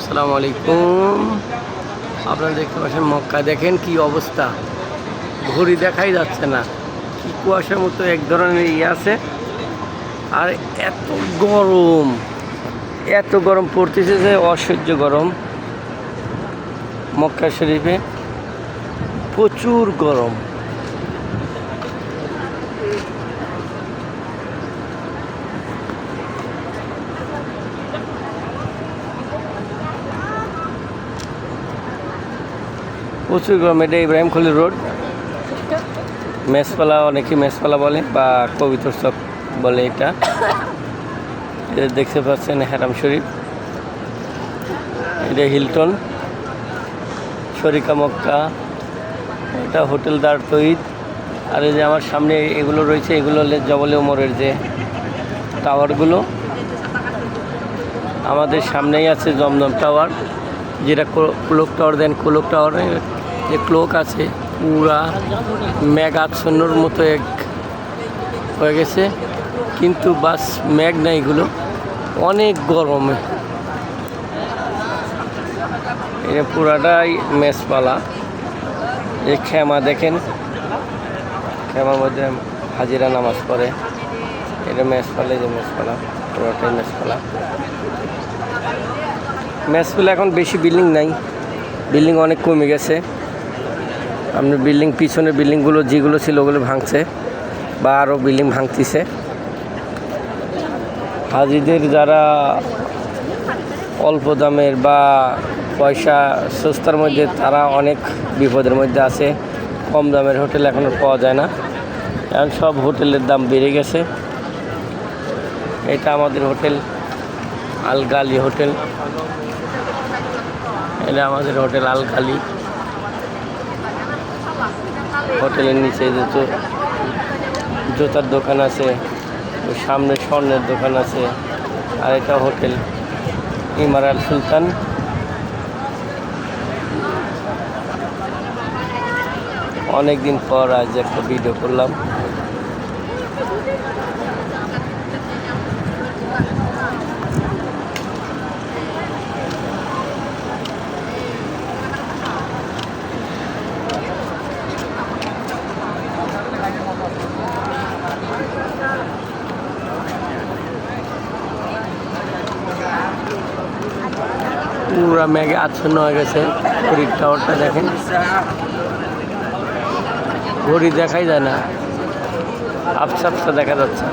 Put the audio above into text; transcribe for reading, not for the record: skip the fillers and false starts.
আসসালামু আলাইকুম। আপনারা দেখতে পাচ্ছেন মক্কা, দেখেন কি অবস্থা, ঘড়ি দেখাই যাচ্ছে না, কি কুয়াশার মতো এক ধরনের আছে। আর এত গরম, এত গরম পড়তেছে যে অসহ্য গরম। মক্কা শরীফে প্রচুর গরম। প্রচুর গরম। এটা ইব্রাহিম খলিল রোড, মেসপালা, অনেকে মেসপালা বলে বা কবিতর চক বলে। এটা দেখতে পাচ্ছেন হারাম শরীফ, এটা হিলটন, শরিকা মক্কা, এটা হোটেল দার তৈদ। আর এই যে আমার সামনে এগুলো রয়েছে, এগুলো হলে জবলে ওমরের যে টাওয়ারগুলো। আমাদের সামনেই আছে জমজম টাওয়ার, যেটা ক্লোক টাওয়ার দেন। ক্লোক টাওয়ারে যে ক্লোক আছে পুরা মেঘাচ্ছন্নর মতো এক হয়ে গেছে, কিন্তু বাস মেঘ না, এগুলো অনেক গরমে। এটা পুরাটাই মেসপালা। এই খেমা দেখেন, খেমার মধ্যে হাজিরা নামাজ পড়ে। এটা মেসপালা, যে মেসপালা, পুরাটাই মেসপালা। মেসপালা এখন বেশি বিল্ডিং নাই, বিল্ডিং অনেক কমে গেছে। আপনার বিল্ডিং, পিছনের বিল্ডিংগুলো যেগুলো ছিল ওগুলো ভাঙছে বা আরও বিল্ডিং ভাঙতিছে। হাজিদের যারা অল্প দামের বা পয়সা সস্তার মধ্যে, তারা অনেক বিপদের মধ্যে আছে। কম দামের হোটেল এখন পাওয়া যায় না, এখন সব হোটেলের দাম বেড়ে গেছে। এটা আমাদের হোটেল আল গালি হোটেল, এটা আমাদের হোটেল আল গালি। হোটেলের নিচে জুতার দোকান আছে, সামনে স্বর্ণের দোকান আছে। আর এটা হোটেল ইমারাত সুলতান। অনেক দিন পর আজ একটা ভিডিও করলাম। পুরা মেঘে আচ্ছন্ন হয়ে গেছে। ঘড়ির টাওয়ারটা দেখেন, ঘড়ি দেখাই যায় না, আবছা আবছা দেখা যাচ্ছে।